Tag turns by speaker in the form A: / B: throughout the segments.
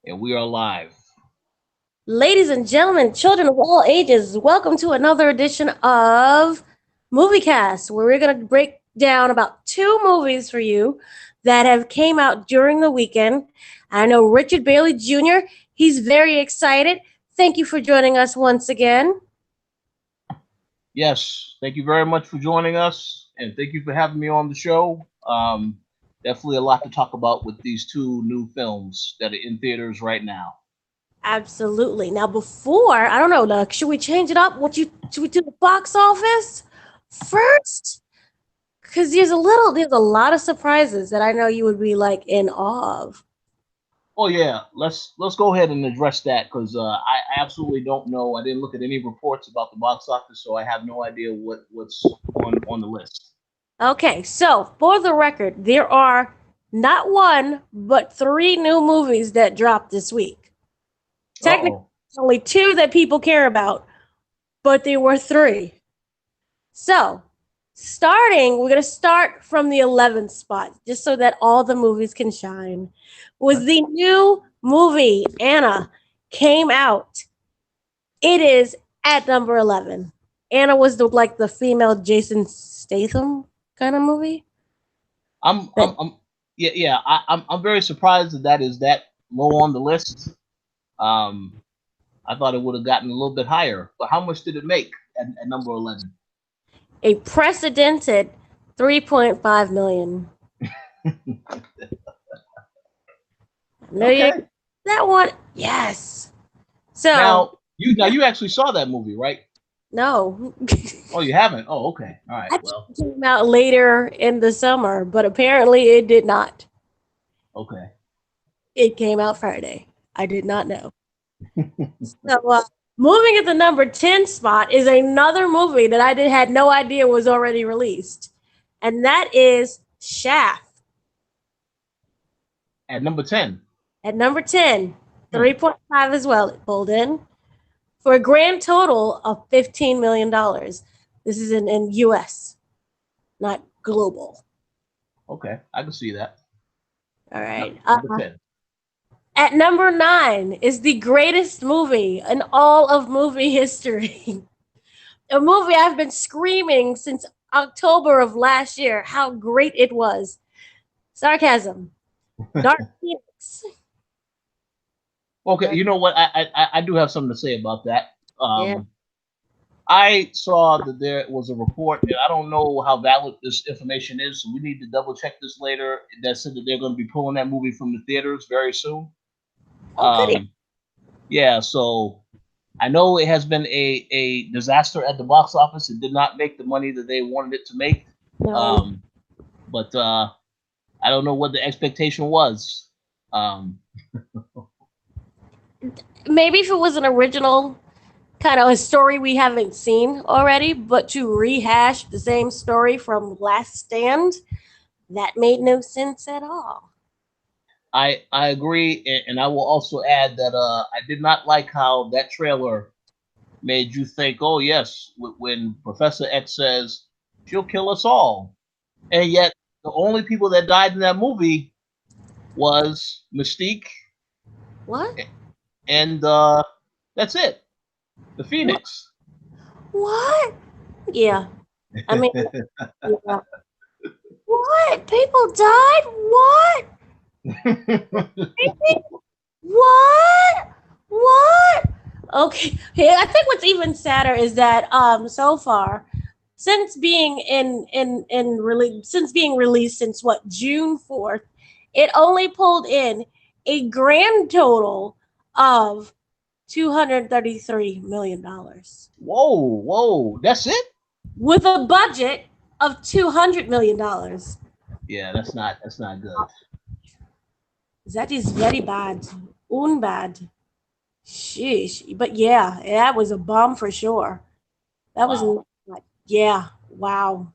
A: And we are live.
B: Ladies and gentlemen, children of all ages, welcome to another edition of MovieCast, where we're going to break down about two movies for you that have came out during the weekend. I know Richard Bailey Jr., he's very excited. Thank you for joining us once again.
A: Yes, thank you very much for joining us, and thank you for having me on the show. Definitely a lot to talk about with these two new films that are in theaters right now.
B: Absolutely. Now, before, I don't know, like, should we change it up? Should we do the box office first? Because there's a lot of surprises that I know you would be like in awe of.
A: Oh yeah, let's go ahead and address that because I absolutely don't know. I didn't look at any reports about the box office, so I have no idea what's on the list.
B: Okay, so for the record, there are not one, but three new movies that dropped this week.
A: Uh
B: Technically,
A: oh.
B: only two that people care about, but there were three. So, we're going to start from the 11th spot, just so that all the movies can shine. Was the new movie, Anna, came out. It is at number 11. Anna was the female Jason Statham kind of movie.
A: I'm
B: That
A: I'm, I'm yeah. I'm very surprised that is that low on the list. Um, I thought it would have gotten a little bit higher. But how much did it make at number 11?
B: a precedented 3.5 million. No, you
A: Okay.
B: that one. Yes. So
A: Now you actually saw that movie, right?
B: no,
A: Oh, you haven't. Oh, okay. All right.
B: I think
A: Well,
B: it came out later in the summer, but apparently it did not.
A: okay.
B: It came out Friday. I did not know. So moving at the number 10 spot is another movie that I had no idea was already released, and that is Shaft.
A: At number 10.
B: At number 10,
A: Hmm.
B: 3.5 as well. It pulled in for a grand total of $15 million. This is in US, not global.
A: Okay. I can see that.
B: All right.
A: Number 10.
B: At number 9 is the greatest movie in all of movie history. A movie I've been screaming since October of last year how great it was. Sarcasm. Dark Phoenix.
A: Okay.
B: Dark,
A: You know what? I do have something to say about that.
B: yeah.
A: I saw that there was a report, and I don't know how valid this information is, so we need to double check this later. That said that they're going to be pulling that movie from the theaters very soon.
B: Oh, goody.
A: Um, yeah, so I know it has been a disaster at the box office. It did not make the money that they wanted it to make.
B: No.
A: Um, but I don't know what the expectation was. Um,
B: Maybe if it was an original kind of a story we haven't seen already, but to rehash the same story from Last Stand, that made no sense at all.
A: I agree, and I will also add that I did not like how that trailer made you think, oh yes, when Professor X says she'll kill us all, and yet the only people that died in that movie was Mystique,
B: What?
A: and that's it, the
B: What?
A: Phoenix.
B: What? Yeah. I mean, yeah. What? People died? What? What? What? Okay. Yeah, I think what's even sadder is that so far, since being released since what June 4th, it only pulled in a grand total of $233 million
A: Whoa, that's it?
B: with a budget of $200 million.
A: Yeah, that's not good.
B: That is very bad. Unbad. Sheesh. But yeah, that was a bomb for sure. That was
A: Wow.
B: like, yeah, wow.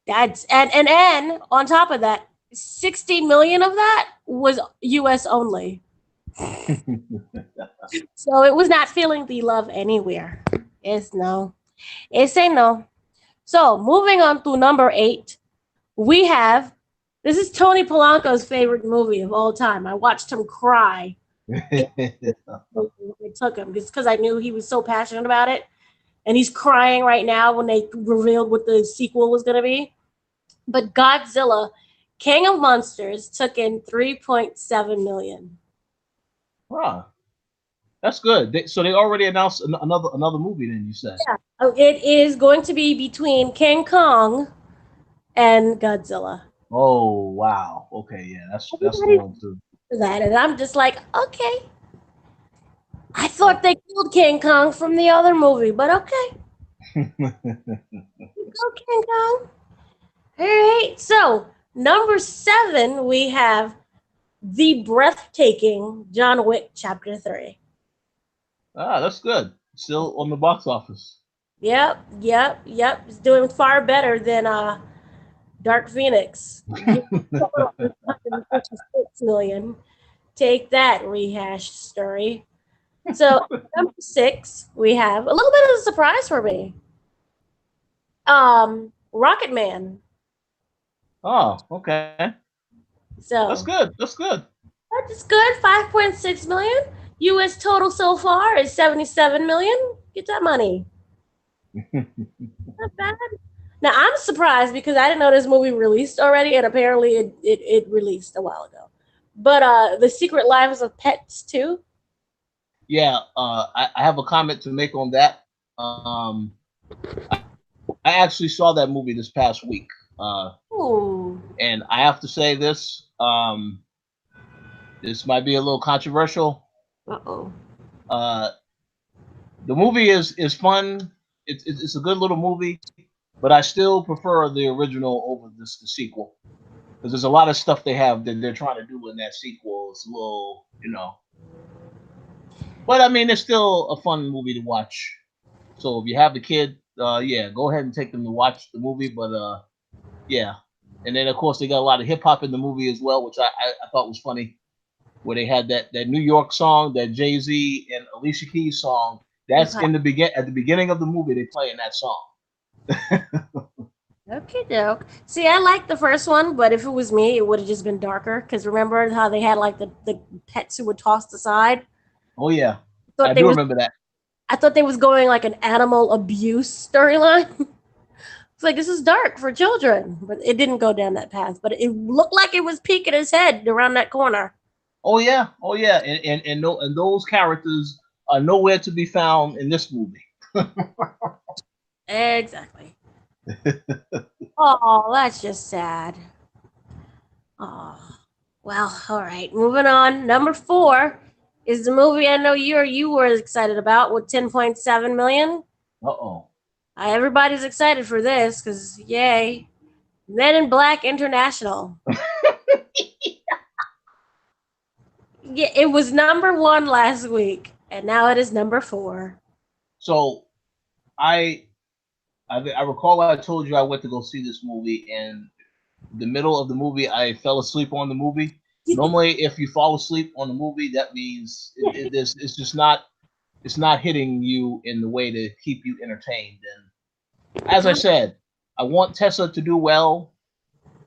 B: And on top of that, 60 million of that was US only. So it was not feeling the love anywhere. It's no. It's a no. So moving on to number 8, we have this is Tony Polanco's favorite movie of all time. I watched him cry I took him just because I knew he was so passionate about it, and he's crying right now when they revealed what the sequel was going to be. But Godzilla, King of Monsters, took in 3.7 million.
A: Wow, that's good. So they already announced another movie. Then you said.
B: Yeah, it is going to be between King Kong and Godzilla.
A: Oh wow. Okay, yeah, that's the
B: Everybody's
A: one too.
B: for that, and I'm just like, okay. I thought they
A: Okay.
B: killed King Kong from the other movie, but okay, go King Kong. All right, so number 7, we have the breathtaking John Wick Chapter 3.
A: That's good. Still on the box office.
B: Yep. It's doing far better than Dark Phoenix. 156 million. Take that, rehashed story. So number 6, we have a little bit of a surprise for me. Rocket Man.
A: Oh, okay. That's
B: So
A: good. That's good.
B: that's good. 5.6 million. US total so far is 77 million. Get that money. Not bad. Now I'm surprised because I didn't know this movie released already, and apparently it released a while ago. But The Secret Lives of Pets too.
A: Yeah, I have a comment to make on that. I actually saw that movie this past week,
B: Ooh.
A: and I have to say this. This might be a little controversial.
B: Uh-oh.
A: Uh, the movie is fun. It's a good little movie, but I still prefer the original over the sequel because there's a lot of stuff they have that they're trying to do in that sequel. It's a little, but I mean, it's still a fun movie to watch. So if you have the kid, yeah, go ahead and take them to watch the movie. But yeah, and then of course they got a lot of hip hop in the movie as well, which I thought was funny, where they had that New York song, that Jay-Z and Alicia Keys song. That's
B: Okay.
A: in at the beginning of the movie. They play in that song.
B: Okay, doke. See, I liked the first one, but if it was me, it would have just been darker. Because remember how they had like the pets who were tossed aside?
A: Oh yeah,
B: Thought
A: I
B: they
A: do
B: was
A: remember that.
B: I thought they was going like an animal abuse storyline. It's like this is dark for children, but it didn't go down that path. But it looked like it was peeking his head around that corner.
A: Oh yeah, and no, and those characters are nowhere to be found in this movie.
B: Exactly. Oh, that's just sad. Oh, well, all right. Moving on. Number 4 is the movie I know you were excited about with 10.7 million.
A: Uh-oh.
B: Everybody's excited for this because yay, Men in Black International. Yeah, it was number 1 last week, and now it is number 4.
A: So I I recall I told you I went to go see this movie, and the middle of the movie I fell asleep on the movie. Normally, if you fall asleep on the movie, that means it's just not, it's not hitting you in the way to keep you entertained. And as I said, I want Tessa to do well,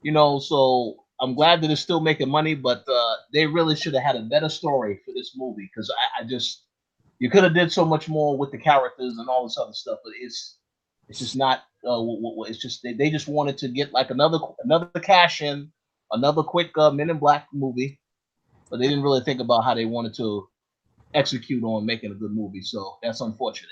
A: so I'm glad that it's still making money, but they really should have had a better story for this movie because I just, you could have did so much more with the characters and all this other stuff, but it's just not. It's just they just wanted to get like another cash in, another quick Men in Black movie, but they didn't really think about how they wanted to execute on making a good movie. So that's unfortunate.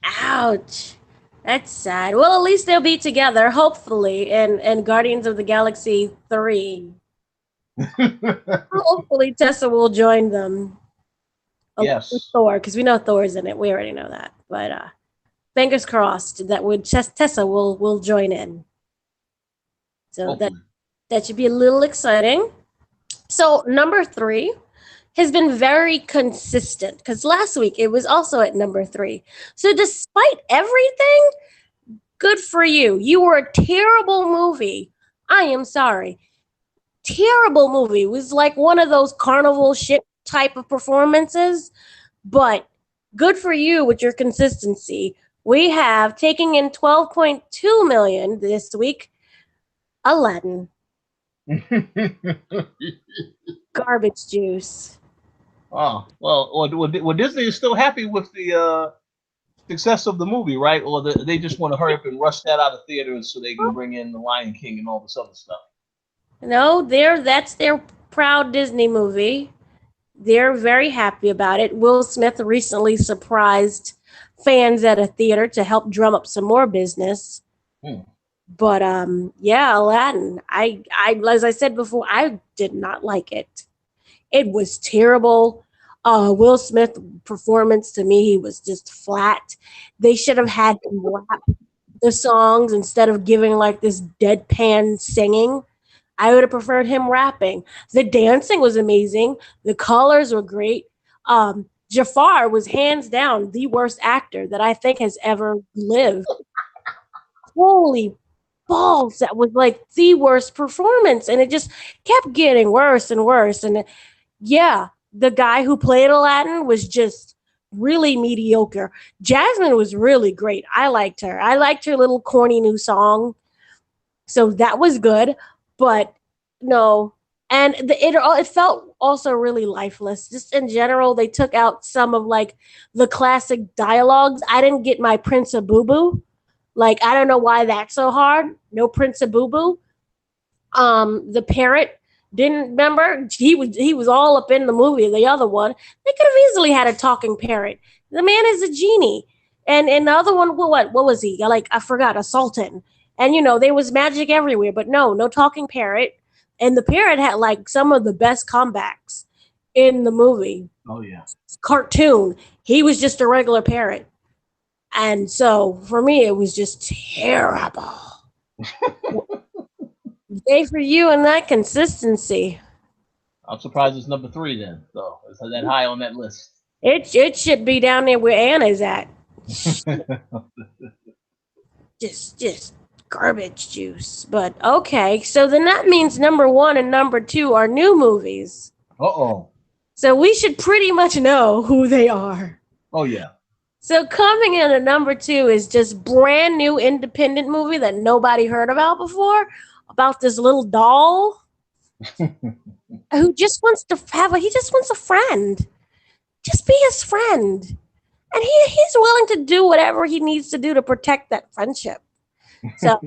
B: Ouch. That's sad. Well, at least they'll be together, hopefully, in Guardians of the Galaxy 3. Hopefully, Tessa will join them along with
A: Yes,
B: Thor, because we know Thor's in it. We already know that. But fingers crossed that Tessa will join in. So
A: hopefully.
B: that should be a little exciting. So number 3 has been very consistent because last week it was also at number 3. So despite everything, good for you. You were a terrible movie. I am sorry. Terrible movie. It was like one of those carnival shit type of performances, but good for you with your consistency. We have taking in 12.2 million this week. Aladdin. Garbage juice.
A: Oh well, well, Disney is still happy with the success of the movie, right? Or they just want to hurry up and rush that out of theaters so they can bring in the Lion King and all this other stuff.
B: No, that's their proud Disney movie. They're very happy about it. Will Smith recently surprised fans at a theater to help drum up some more business.
A: Hmm.
B: But yeah, Aladdin. I as I said before, I did not like it. It was terrible. Will Smith performance to me, he was just flat. They should have had him rap the songs instead of giving like this deadpan singing. I would have preferred him rapping. The dancing was amazing. The colors were great. Jafar was hands down the worst actor that I think has ever lived. Holy balls, that was like the worst performance. And it just kept getting worse and worse. And yeah, the guy who played Aladdin was just really mediocre. Jasmine was really great. I liked her. I liked her little corny new song. So that was good, but no. And it felt also really lifeless. Just in general, they took out some of like the classic dialogues. I didn't get my Prince of Boo Boo. Like I don't know why that's so hard. No Prince of Boo Boo. The parrot didn't remember he was all up in the movie. The other one, they could have easily had a talking parrot. The man is a genie, and the other one, what was he like? I forgot, a sultan. And there was magic everywhere, but no talking parrot. And the parrot had like some of the best comebacks in the movie.
A: Oh yeah.
B: Cartoon, he was just a regular parrot, and so for me, it was just terrible. Yay for you and that consistency.
A: I'm surprised it's number three then, though. It's that high on that list.
B: It should be down there where Anna's at. Just garbage juice. But okay, so then that means number one and number two are new movies.
A: Uh-oh.
B: So we should pretty much know who they are.
A: Oh yeah.
B: So coming in at number two is just brand new independent movie that nobody heard about before, about this little doll who just wants to he just wants a friend. Just be his friend. And he's willing to do whatever he needs to do to protect that friendship. So,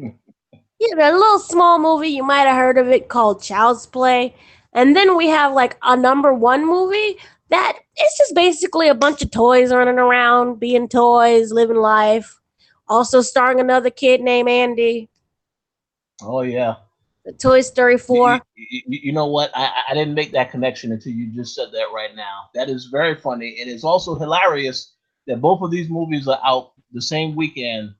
B: yeah, a little small movie, you might have heard of it, called Child's Play. And then we have like a number one movie that it's just basically a bunch of toys running around, being toys, living life. Also starring another kid named Andy.
A: Oh yeah.
B: The Toy Story 4.
A: You know what? I didn't make that connection until you just said that right now. That is very funny. It is also hilarious that both of these movies are out the same weekend.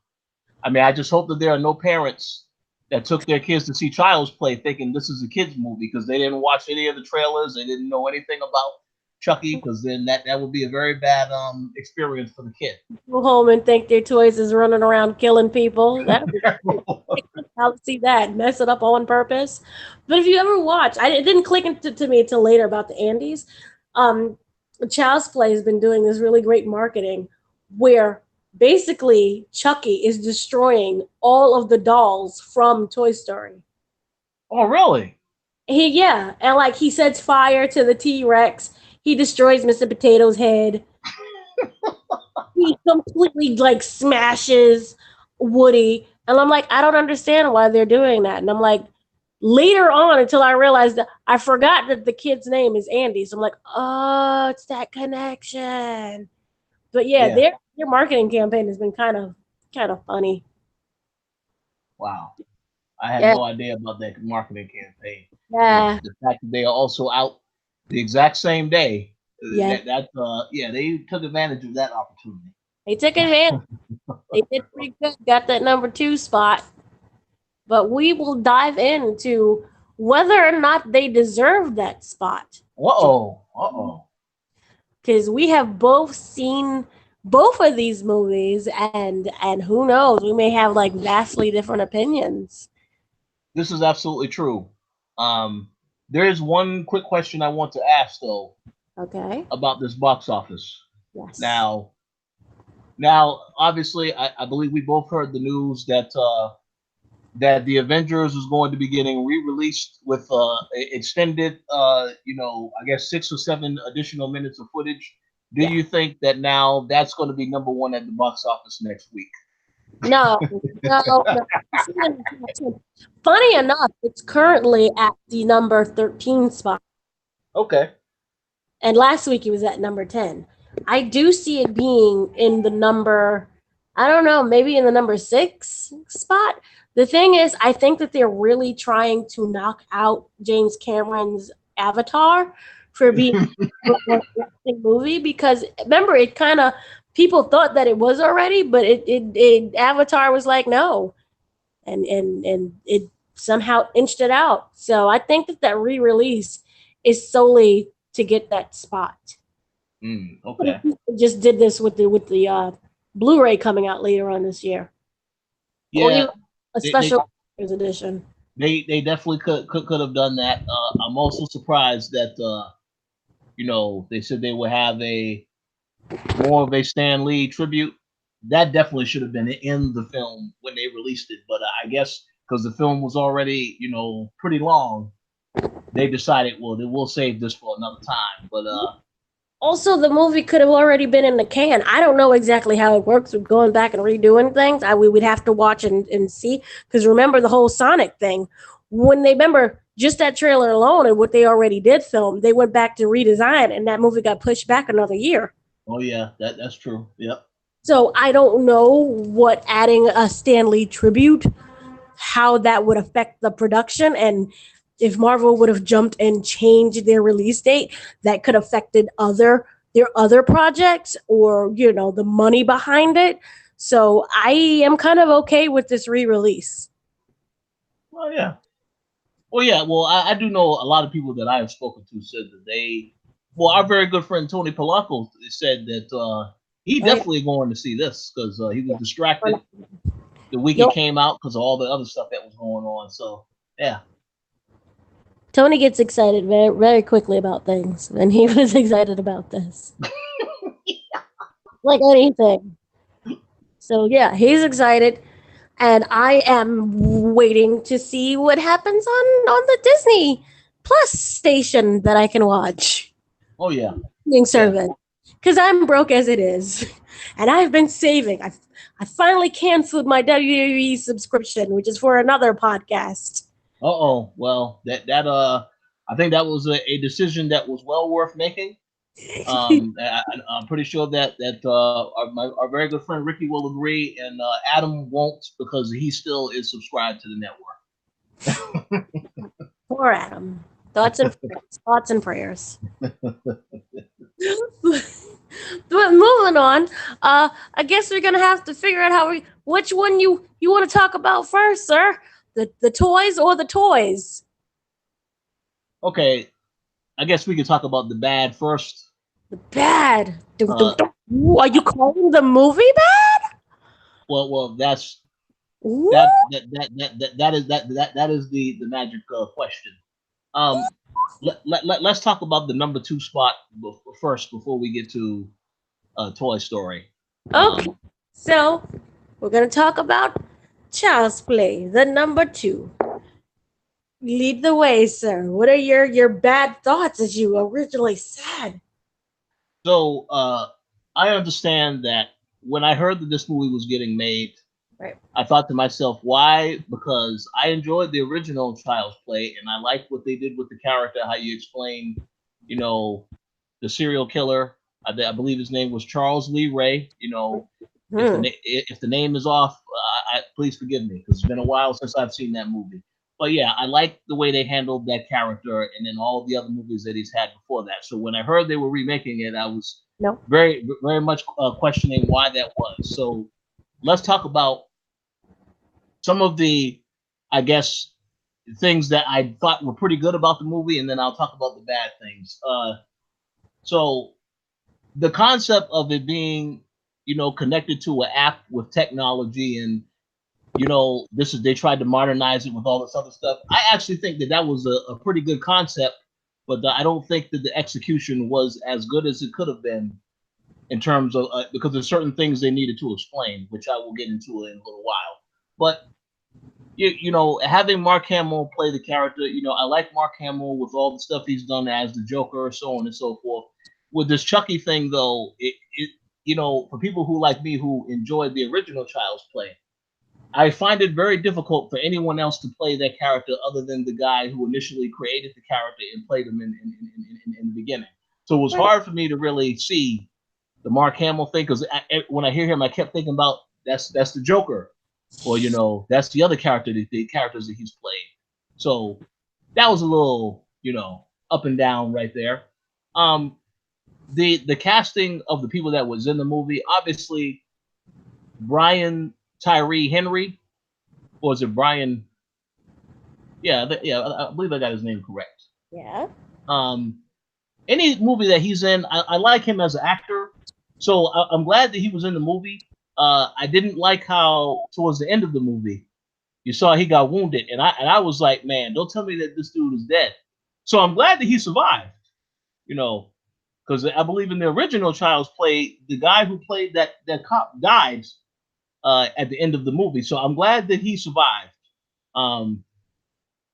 A: I mean, I just hope that there are no parents that took their kids to see Child's Play thinking this is a kids movie because they didn't watch any of the trailers. They didn't know anything about Chucky, because then that would be a very bad experience for the kid.
B: Go home and think their toys is running around killing people. I'll see that, mess it up on purpose. But if you ever watch, it didn't click into me until later about the Andes. Child's Play has been doing this really great marketing where basically Chucky is destroying all of the dolls from Toy Story.
A: Oh, really?
B: And like he sets fire to the T-Rex. He destroys Mr. Potato's head. He completely like smashes Woody. And I'm like, I don't understand why they're doing that. And I'm like, later on, until I realized that I forgot that the kid's name is Andy. So I'm like, oh, it's that connection. But yeah. Their marketing campaign has been kind of funny.
A: Wow. I had no idea about that marketing campaign.
B: Yeah.
A: The fact that they are also out the exact same day.
B: Yeah.
A: They took advantage of that opportunity.
B: They took advantage. They did pretty good. Got that number two spot. But we will dive into whether or not they deserve that spot.
A: Uh-oh.
B: Because we have both seen both of these movies, and who knows, we may have like vastly different opinions.
A: This is absolutely true. There is one quick question I want to ask though.
B: Okay.
A: About this box office.
B: Yes.
A: Now, obviously, I believe we both heard the news that that the Avengers is going to be getting re-released with extended, I guess 6 or 7 additional minutes of footage. Do
B: Yeah.
A: you think that now that's going to be number one at the box office next week?
B: No, no. Funny enough, it's currently at the number 13 spot.
A: Okay.
B: And last week it was at number 10. I do see it being in the number, I don't know, maybe in the number 6 spot. The thing is, I think that they're really trying to knock out James Cameron's Avatar for being a movie because remember, it kind of people thought that it was already, but it Avatar was like no, and it somehow inched it out. So I think that that re-release is solely to get that spot.
A: Okay.
B: Just did this with the Blu-ray coming out later on this year, or
A: Yeah,
B: even a
A: they they,
B: special edition.
A: they definitely could have done that. I'm also surprised that they said they would have a more of a Stan Lee tribute. That definitely should have been in the film when they released it, but I guess because the film was already pretty long, they decided, well, they will save this for another time. But
B: Also, the movie could have already been in the can. I don't know exactly how it works with going back and redoing things. We would have to watch and see. Because remember the whole Sonic thing. When they remember just that trailer alone and what they already did film, they went back to redesign, and that movie got pushed back another year.
A: oh yeah, that's true. Yep.
B: So I don't know what adding a Stan Lee tribute, how that would affect the production, and if Marvel would have jumped and changed their release date, that could have affected their other projects or the money behind it. So I am kind of okay with this re-release.
A: Oh yeah. Well, yeah. Well, I do know a lot of people that I have spoken to said that well, our very good friend Tony Polanco said that he
B: Oh yeah.
A: definitely going to see this because he was distracted the week it
B: Nope.
A: came out because of all the other stuff that was going on. So yeah.
B: Tony gets excited very very quickly about things, and he was excited about this, like anything. So yeah, he's excited, and I am waiting to see what happens on the Disney Plus station that I can watch
A: Oh yeah.
B: streaming
A: Yeah.
B: service because I'm broke as it is, and I've been saving. I finally canceled my WWE subscription, which is for another podcast.
A: Oh. Well, I think that was a decision that was well worth making. I'm pretty sure that our very good friend Ricky will agree, and Adam won't because he still is subscribed to the network.
B: Poor Adam. Thoughts and prayers. Thoughts and prayers. But moving on, I guess we're gonna have to figure out which one you want to talk about first, sir. The toys or the toys?
A: Okay, I guess we can talk about the bad first.
B: The bad. Dum, dum,
A: Uh,
B: dum. Ooh, are you calling the movie bad?
A: well, that's
B: Ooh.
A: that is the magic question. Um, let's talk about the number 2 spot first before we get to Toy Story.
B: Okay, so we're gonna talk about Child's Play, the number 2. Lead the way, sir. What are your bad thoughts, as you originally said?
A: So I understand that when I heard that this movie was getting made,
B: Right.
A: I thought to myself, why? Because I enjoyed the original Child's Play, and I liked what they did with the character, how you explained, you know, the serial killer. I believe his name was Charles Lee Ray.
B: Hmm.
A: If the name is off, please forgive me because it's been a while since I've seen that movie. But yeah, I like the way they handled that character, and then all the other movies that he's had before that. So when I heard they were remaking it, I was
B: No.
A: very, very much questioning why that was. So let's talk about some of the, I guess, things that I thought were pretty good about the movie, and then I'll talk about the bad things. So the concept of it being, connected to an app with technology, and they tried to modernize it with all this other stuff. I actually think that was a pretty good concept, but I don't think that the execution was as good as it could have been in terms of because there's certain things they needed to explain, which I will get into in a little while. But you know, having Mark Hamill play the character, you know, I like Mark Hamill with all the stuff he's done as the Joker, so on and so forth. With this Chucky thing, though, it you know, for people who like me who enjoyed the original Child's Play, I find it very difficult for anyone else to play that character other than the guy who initially created the character and played him in the beginning. So it was
B: Right.
A: hard for me to really see the Mark Hamill thing because when I hear him, I kept thinking about that's the Joker, or you know that's the other character, the characters that he's played. So that was a little you know up and down right there. Um, the casting of the people that was in the movie, obviously Brian Tyree Henry, or is it Brian? Yeah, yeah, I believe I got his name correct.
B: Yeah.
A: Um, any movie that he's in, I like him as an actor. So I'm glad that he was in the movie. I didn't like how towards the end of the movie you saw he got wounded, and I was like, man, don't tell me that this dude is dead. So I'm glad that he survived. You know, because I believe in the original Child's Play, the guy who played that cop died at the end of the movie. So I'm glad that he survived. Um,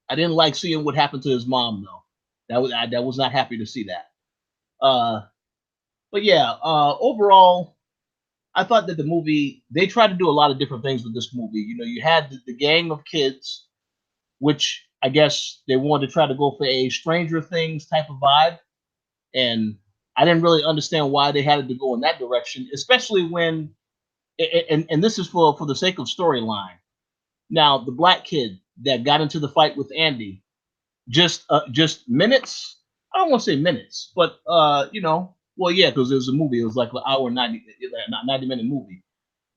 A: I didn't like seeing what happened to his mom though. That was not happy to see that. Uh, but yeah, overall, I thought that the movie they tried to do a lot of different things with this movie. You know, you had the gang of kids, which I guess they wanted to try to go for a Stranger Things type of vibe, and I didn't really understand why they had to go in that direction, especially when and this is for the sake of storyline. Now, the black kid that got into the fight with Andy, just minutes. I don't want to say minutes, but you know, well, yeah, because it was a movie. It was like an hour 90 minute movie.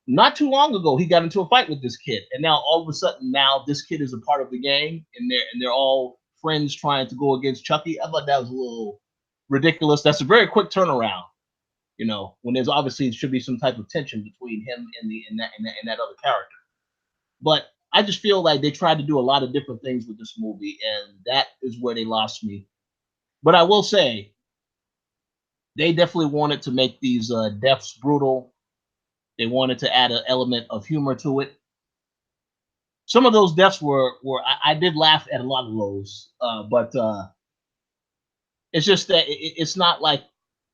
A: Not too long ago, he got into a fight with this kid, and now all of a sudden, now this kid is a part of the gang, and they're all friends trying to go against Chucky. I thought that was a little ridiculous. That's a very quick turnaround, you know, when there's obviously should be some type of tension between him and that other character. But I just feel like they tried to do a lot of different things with this movie, and that is where they lost me. But I will say they definitely wanted to make these deaths brutal. They wanted to add an element of humor to it. Some of those deaths were I did laugh at a lot of those, but it's just that it's not like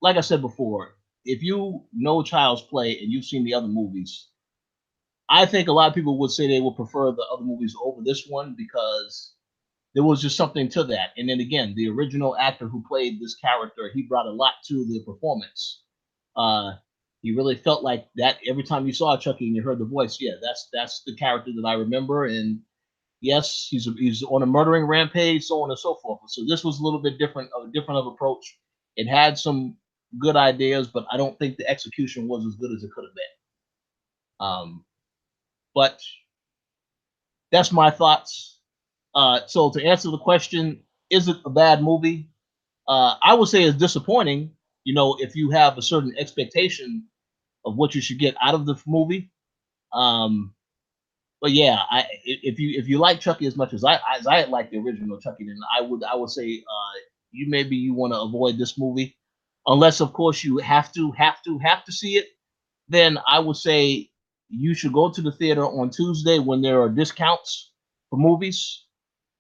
A: I said before. If you know Child's Play and you've seen the other movies, I think a lot of people would say they would prefer the other movies over this one because there was just something to that. And then again, the original actor who played this character, he brought a lot to the performance. Uh, you really felt like that every time you saw Chucky and you heard the voice. Yeah, that's the character that I remember. And yes, he's on a murdering rampage, so on and so forth. So this was a little bit different, a different of approach. It had some good ideas, but I don't think the execution was as good as it could have been. But that's my thoughts. So to answer the question, is it a bad movie? I would say it's disappointing. You know, if you have a certain expectation of what you should get out of the movie. Um, but yeah, if you like Chucky as much as I like the original Chucky, then I would say you maybe you want to avoid this movie, unless of course you have to see it. Then I would say you should go to the theater on Tuesday when there are discounts for movies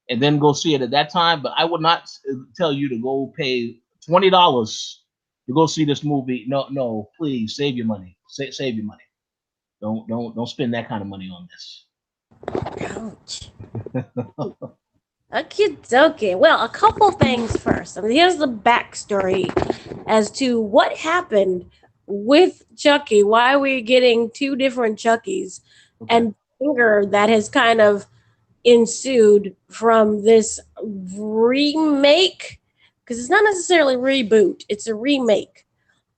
A: and then go see it at that time. But I would not tell you to go pay $20 to go see this movie. No, no, please save your money. Save your money. Don't spend that kind of money on this.
B: Ouch. Okay, okay. Well, a couple things first. I mean, here's the backstory as to what happened with Chucky, why we're getting two different Chuckies,
A: Okay.
B: and anger that has kind of ensued from this remake, because it's not necessarily reboot, it's a remake.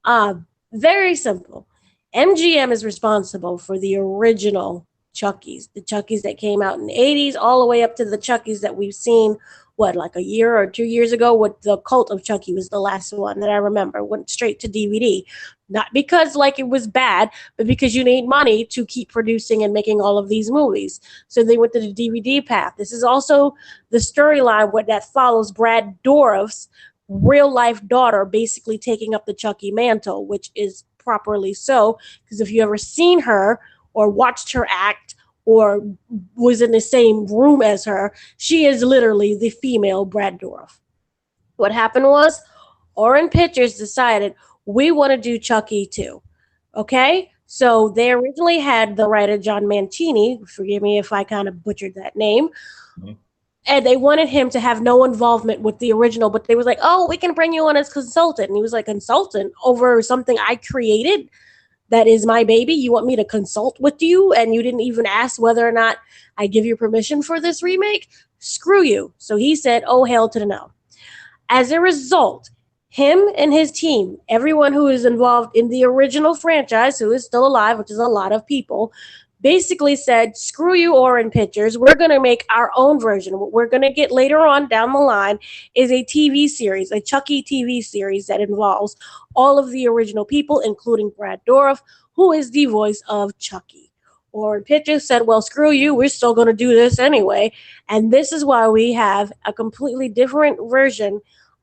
B: Uh, Very simple. MGM is responsible for the original Chuckies, the Chuckies that came out in the 80s, all the way up to the Chuckies that we've seen, what, like a year or 2 years ago? What, the Cult of Chucky was the last one that I remember, went straight to DVD. Not because like it was bad, but because you need money to keep producing and making all of these movies. So they went to the DVD path. This is also the storyline that follows Brad Dourif's real life daughter basically taking up the Chucky mantle, which is properly so. Because if you ever seen her or watched her act or was in the same room as her. She is literally the female Brad Dourif. What happened was Oren Pictures decided we want to do Chucky too. Okay? So they originally had the writer John Mancini, forgive me if I kind of butchered that name,
A: Mhm.
B: and they wanted him to have no involvement with the original, but they was like, "Oh, we can bring you on as consultant." And he was like, "Consultant over something I created that is my baby? You want me to consult with you and you didn't even ask whether or not I give you permission for this remake? Screw you." So he said, "Oh, hell to the no." As a result, him and his team, everyone who is involved in the original franchise, who is still alive, which is a lot of people, basically said, "Screw you, Oren Pictures. We're going to make our own version. What we're going to get later on down the line is a TV series, a Chucky TV series that involves all of the original people, including Brad Dourif, who is the voice of Chucky." Oren Pictures said, "Well, screw you. We're still going to do this anyway." And this is why we have a completely different version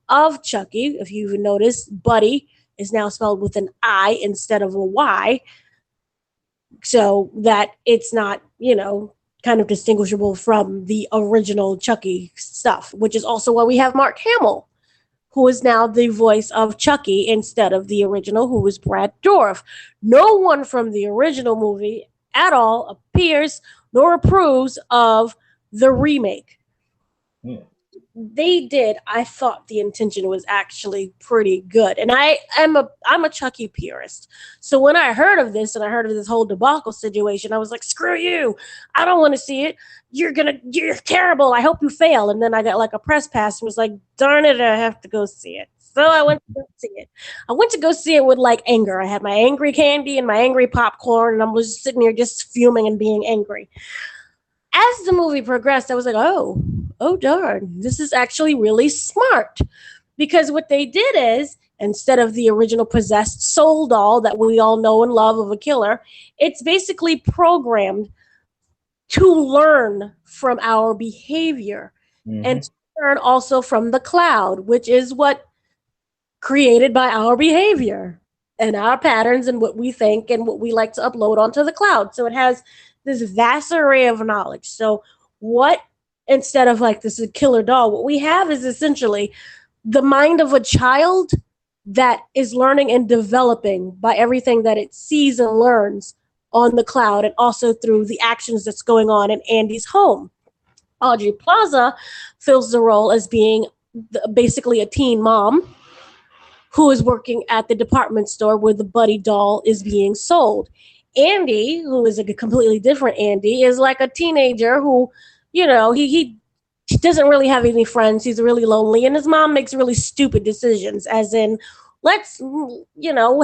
B: of Chucky. If you even noticed, Buddy is now spelled with an I instead of a Y, so that it's not, kind of distinguishable from the original Chucky stuff, which is also why we have Mark Hamill, who is now the voice of Chucky instead of the original, who was Brad Dourif. No one from the original movie at all appears nor approves of the remake.
A: Yeah.
B: They did. I thought the intention was actually pretty good, and I'm a Chucky purist. So when I heard of this and I heard of this whole debacle situation, I was like, "Screw you! I don't want to see it. You're terrible. I hope you fail." And then I got like a press pass and was like, "Darn it, I have to go see it." So I went to go see it. I went to go see it with like anger. I had my angry candy and my angry popcorn, and I was just sitting here just fuming and being angry. As the movie progressed, I was like, oh darn, this is actually really smart. Because what they did is, instead of the original possessed soul doll that we all know and love of a killer, it's basically programmed to learn from our behavior and
A: Hmm.
B: to learn also from the cloud, which is what created by our behavior and our patterns and what we think and what we like to upload onto the cloud. So it has this vast array of knowledge. So what instead of like this killer doll, what we have is essentially the mind of a child that is learning and developing by everything that it sees and learns on the cloud and also through the actions that's going on in Andy's home. Audrey Plaza fills the role as being basically a teen mom who is working at the department store where the Buddy doll is being sold. Andy, who is a completely different Andy, is like a teenager who, he doesn't really have any friends. He's really lonely, and his mom makes really stupid decisions, as in, let's,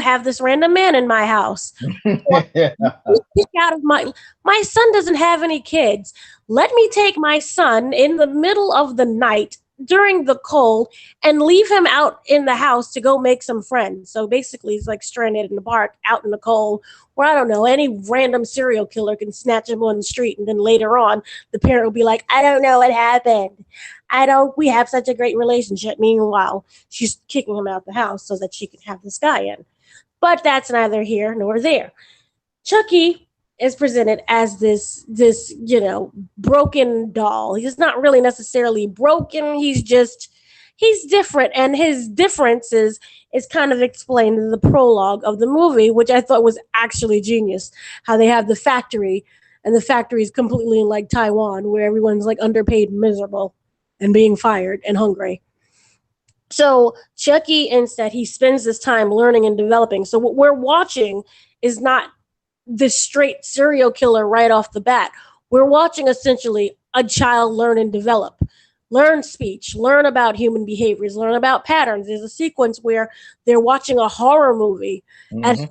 B: have this random man in my house. Kick out of my son doesn't have any kids. Let me take my son in the middle of the night during the cold and leave him out in the house to go make some friends. So basically he's like stranded in the park out in the cold where I don't know, any random serial killer can snatch him on the street, and then later on the parent will be like, "I don't know what happened. I don't we have such a great relationship." Meanwhile, she's kicking him out the house so that she can have this guy in. But that's neither here nor there. Chucky is presented as this broken doll. He's not really necessarily broken. He's different, and his differences is kind of explained in the prologue of the movie, which I thought was actually genius. How they have the factory, and the factory is completely in like Taiwan, where everyone's like underpaid, and miserable, and being fired and hungry. So Chucky, instead, he spends this time learning and developing. So what we're watching is not this straight serial killer right off the bat. We're watching essentially a child learn and develop, learn speech, learn about human behaviors, learn about patterns. There's a sequence where they're watching a horror movie, and
A: Hmm.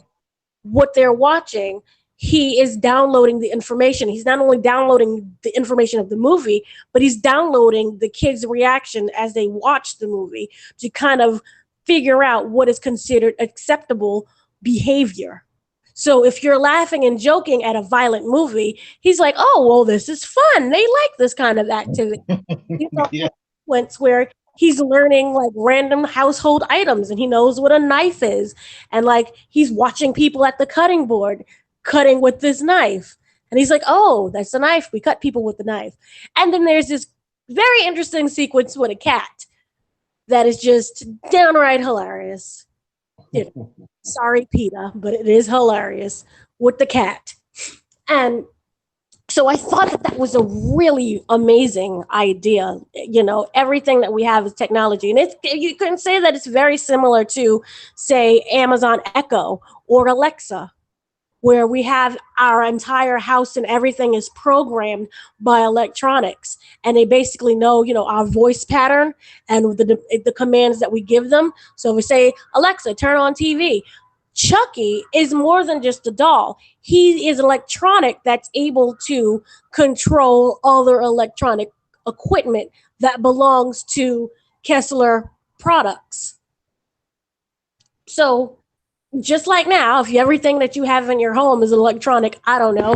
B: what they're watching, he is downloading the information. He's not only downloading the information of the movie, but he's downloading the kids' reaction as they watch the movie to kind of figure out what is considered acceptable behavior. So if you're laughing and joking at a violent movie, he's like, "Oh, well, this is fun. They like this kind of activity." He's
A: Yeah.
B: also sequence where he's learning like random household items, and he knows what a knife is, and like he's watching people at the cutting board cutting with this knife. And he's like, oh, that's a knife. We cut people with the knife. And then there's this very interesting sequence with a cat that is just downright hilarious. You know, sorry, PETA, but it is hilarious with the cat. And so I thought that that was a really amazing idea. You know, everything that we have is technology, and it's you can say that it's very similar to, say, Amazon Echo or Alexa, where we have our entire house and everything is programmed by electronics, and they basically know, you know, our voice pattern and the commands that we give them. So we say, Alexa, turn on TV. Chucky is more than just a doll. He is electronic that's able to control other electronic equipment that belongs to Kessler products. So just like now, if everything that you have in your home is electronic, I don't know,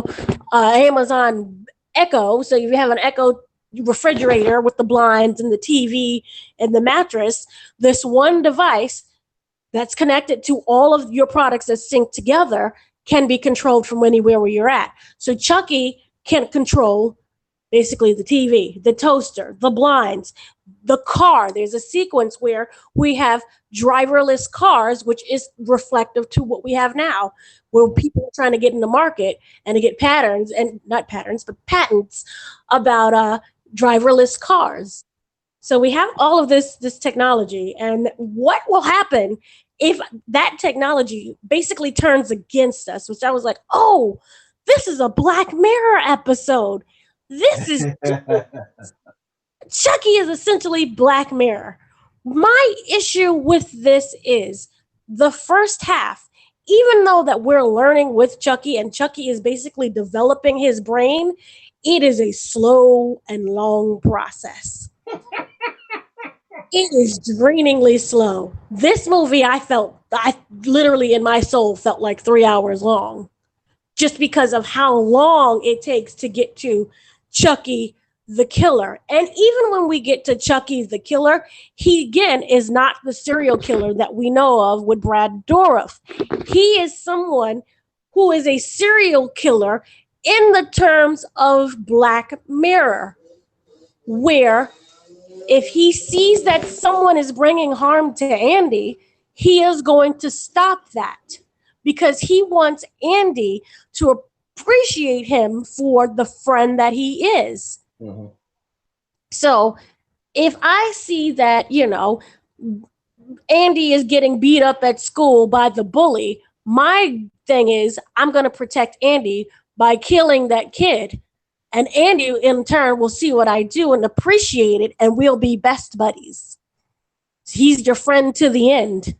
B: Amazon Echo. So if you have an Echo refrigerator with the blinds and the TV and the mattress, this one device that's connected to all of your products that sync together can be controlled from anywhere where you're at. So Chucky can control basically the TV, the toaster, the blinds, the car. There's a sequence where we have driverless cars, which is reflective to what we have now, where people are trying to get in the market and to get patterns, and not patterns, but patents about driverless cars. So we have all of this technology, and what will happen if that technology basically turns against us? Which I was like, oh, this is a Black Mirror episode. This is Chucky is essentially Black Mirror. My issue with this is the first half. Even though that we're learning with Chucky and Chucky is basically developing his brain, it is a slow and long process. It is drainingly slow. This movie, I literally in my soul felt like 3 hours long, just because of how long it takes to get to Chucky the killer. And even when we get to Chucky the killer, he again is not the serial killer that we know of with Brad Dourif. He is someone who is a serial killer in the terms of Black Mirror, where if he sees that someone is bringing harm to Andy, he is going to stop that because he wants Andy to appreciate him for the friend that he is. Mm-hmm. So if I see that, you know, Andy is getting beat up at school by the bully, my thing is I'm going to protect Andy by killing that kid. And Andy, in turn, will see what I do and appreciate it, and we'll be best buddies. He's your friend to the end.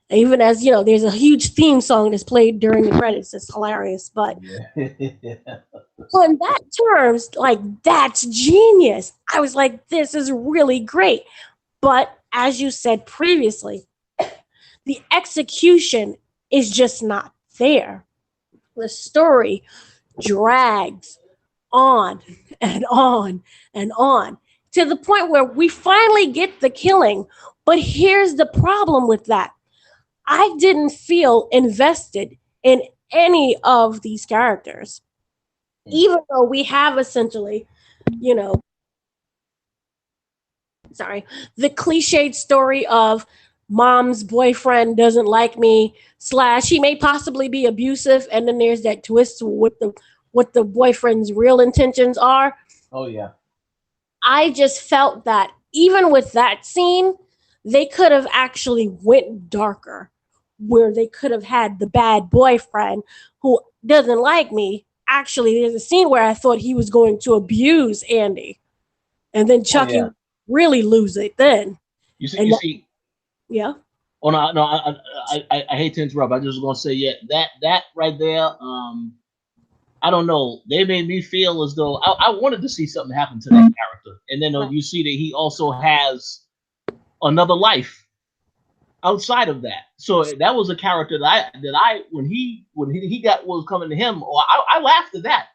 B: Even as, you know, there's a huge theme song that's played during the credits. It's hilarious. But on that terms, like, that's genius. I was like, this is really great. But as you said previously, the execution is just not there. The story drags on and on and on to the point where we finally get the killing. But here's the problem with that. I didn't feel invested in any of these characters, even though we have essentially, you know, the cliched story of mom's boyfriend doesn't like me / he may possibly be abusive, and then there's that twist with what the boyfriend's real intentions are.
A: Oh yeah.
B: I just felt that even with that scene, they could have actually went darker, where they could have had the bad boyfriend who doesn't like me. Actually, there's a scene where I thought he was going to abuse Andy, and then Chucky really lose it then.
A: You see.
B: Yeah.
A: Oh no, I hate to interrupt. I just gonna say, that right there. I don't know. They made me feel as though I wanted to see something happen to that character, and then you see that he also has another life outside of that. So that was a character that I when he got what was coming to him, or I laughed at that.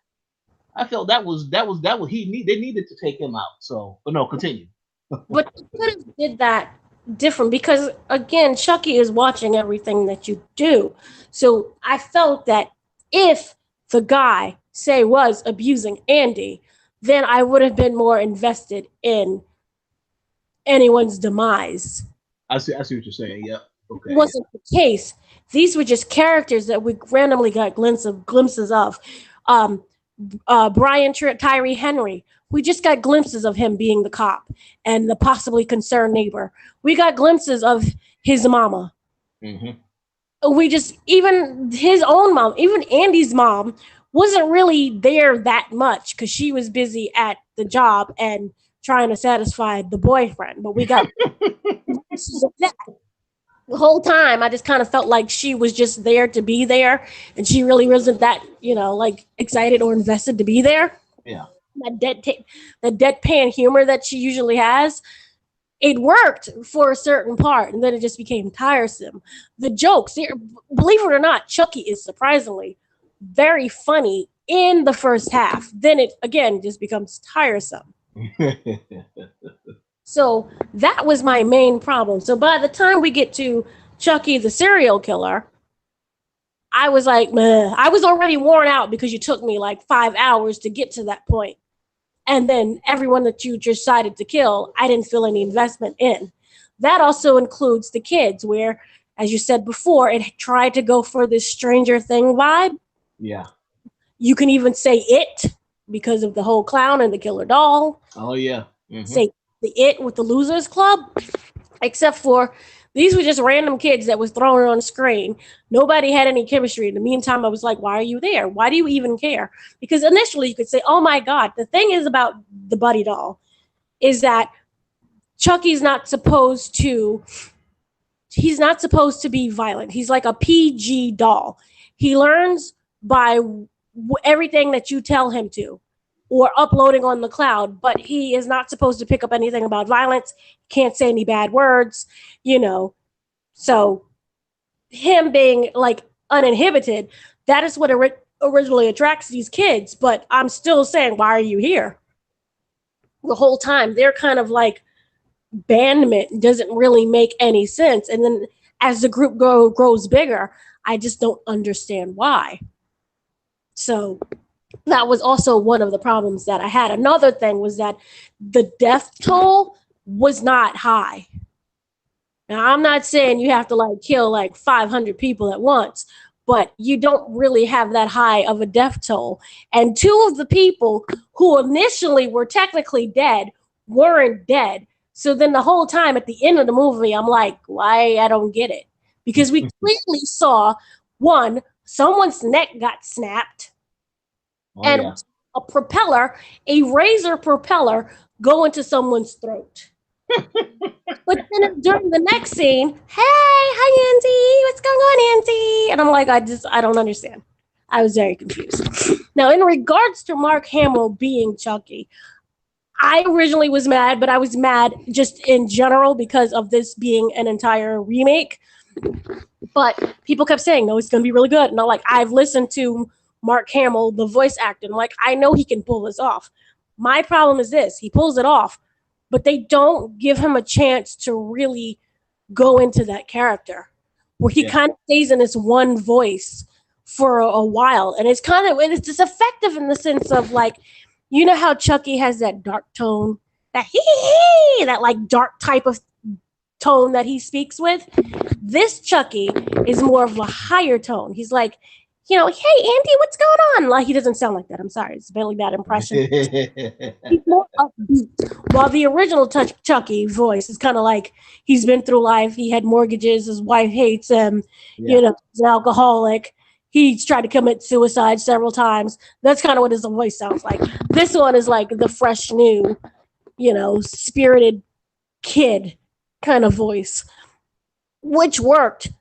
A: I felt that was they needed to take him out. So, but no, continue.
B: But you could have did that different because again, Chucky is watching everything that you do. So I felt that if the guy, say, was abusing Andy, then I would have been more invested in anyone's demise.
A: I see what you're saying. Yep. Okay.
B: It wasn't the case. These were just characters that we randomly got glimpses of. Brian Tyree Henry, we just got glimpses of him being the cop and the possibly concerned neighbor. We got glimpses of his mama. We just, even his own mom, even Andy's mom, wasn't really there that much because she was busy at the job and trying to satisfy the boyfriend. But we got glimpses of that. The whole time, I just kind of felt like she was just there to be there, and she really wasn't that, like excited or invested to be there.
A: Yeah.
B: That deadpan humor that she usually has, it worked for a certain part, and then it just became tiresome. The jokes, believe it or not, Chucky is surprisingly very funny in the first half. Then it, again, just becomes tiresome. So that was my main problem. So by the time we get to Chucky the serial killer, I was like, meh. I was already worn out because you took me like 5 hours to get to that point. And then everyone that you decided to kill, I didn't feel any investment in. That also includes the kids, where, as you said before, it tried to go for this Stranger Thing vibe.
A: Yeah.
B: You can even say it because of the whole clown and the killer doll.
A: Oh, yeah.
B: Say the It with the Losers Club, except for these were just random kids that was thrown on screen. Nobody had any chemistry. In the meantime, I was like, why are you there? Why do you even care? Because initially you could say, oh my God, the thing is about the Buddy doll is that Chucky's not supposed to be violent. He's like a PG doll. He learns by everything that you tell him to, or uploading on the cloud, but he is not supposed to pick up anything about violence. Can't say any bad words, So him being like uninhibited, that is what originally attracts these kids. But I'm still saying, why are you here? The whole time they're kind of like bandment doesn't really make any sense. And then as the group grows bigger, I just don't understand why. So that was also one of the problems that I had. Another thing was that the death toll was not high. Now, I'm not saying you have to like kill like 500 people at once, but you don't really have that high of a death toll. And two of the people who initially were technically dead weren't dead. So then the whole time at the end of the movie, I'm like, why? I don't get it. Because we clearly saw, one, someone's neck got snapped. And a razor propeller, go into someone's throat. But then during the next scene, hey, hi, Auntie, what's going on, Auntie? And I'm like, I don't understand. I was very confused. Now, in regards to Mark Hamill being Chucky, I originally was mad, but I was mad just in general because of this being an entire remake. But people kept saying, no, it's going to be really good. And I'm like, I've listened to Mark Hamill, the voice actor. Like, I know he can pull this off. My problem is this. He pulls it off, but they don't give him a chance to really go into that character where he kind of stays in this one voice for a while. And it's just effective in the sense of like, you know how Chucky has that dark tone, that that like dark type of tone that he speaks with? This Chucky is more of a higher tone. He's like, hey, Andy, what's going on? Like, he doesn't sound like that. I'm sorry. It's a really bad impression. He's more upbeat. While the original Chucky voice is kind of like, he's been through life. He had mortgages. His wife hates him. He's an alcoholic. He's tried to commit suicide several times. That's kind of what his voice sounds like. This one is like the fresh, new, spirited kid kind of voice, which worked.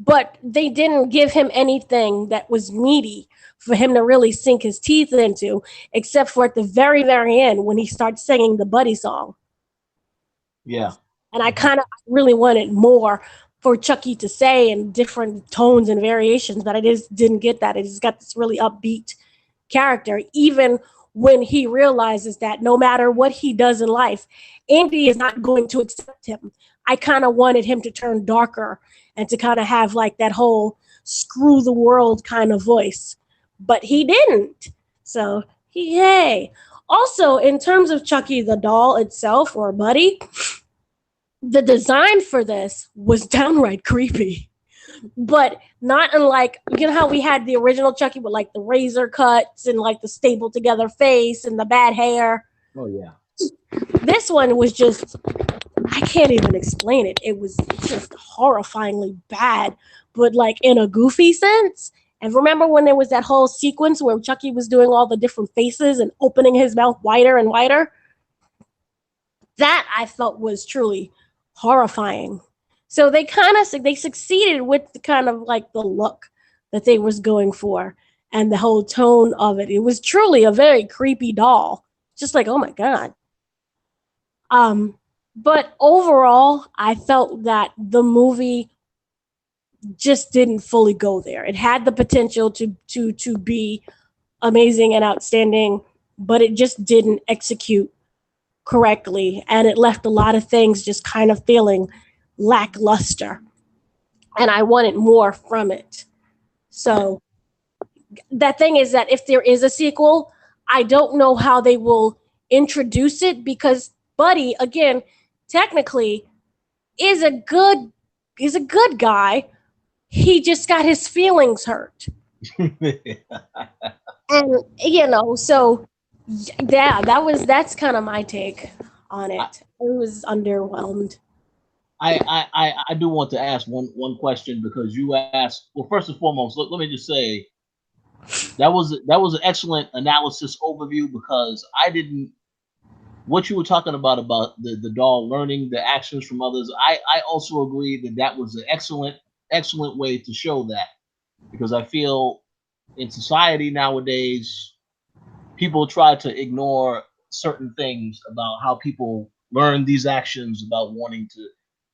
B: But they didn't give him anything that was meaty for him to really sink his teeth into, except for at the very, very end when he starts singing the Buddy song.
A: Yeah.
B: And I kind of really wanted more for Chucky to say in different tones and variations, but I just didn't get that. It just got this really upbeat character, even when he realizes that no matter what he does in life, Andy is not going to accept him. I kind of wanted him to turn darker and to kind of have like that whole screw the world kind of voice. but he didn't. So, yay. Also, in terms of Chucky the doll itself, or Buddy, the design for this was downright creepy. But not unlike, you know how we had the original Chucky with like the razor cuts and like the stapled together face and the bad hair.
A: Oh yeah.
B: This one was just, I can't even explain it. It was just horrifyingly bad, but like in a goofy sense. And remember when there was that whole sequence where Chucky was doing all the different faces and opening his mouth wider and wider? That I felt was truly horrifying. So they succeeded with the kind of like the look that they was going for and the whole tone of it. It was truly a very creepy doll. Just like, oh my god. Um, but overall, I felt that the movie just didn't fully go there. It had the potential to be amazing and outstanding, but it just didn't execute correctly, and it left a lot of things just kind of feeling lackluster. And I wanted more from it. So that thing is that if there is a sequel, I don't know how they will introduce it because Buddy, again, technically is a good guy. He just got his feelings hurt. And so yeah, that's kind of my take on it. It was underwhelmed.
A: I do want to ask one question because you asked. Well, first and foremost, let me just say that was an excellent analysis overview because I didn't. What you were talking about the doll learning the actions from others, I also agree that was an excellent way to show that because I feel in society nowadays people try to ignore certain things about how people learn these actions about wanting to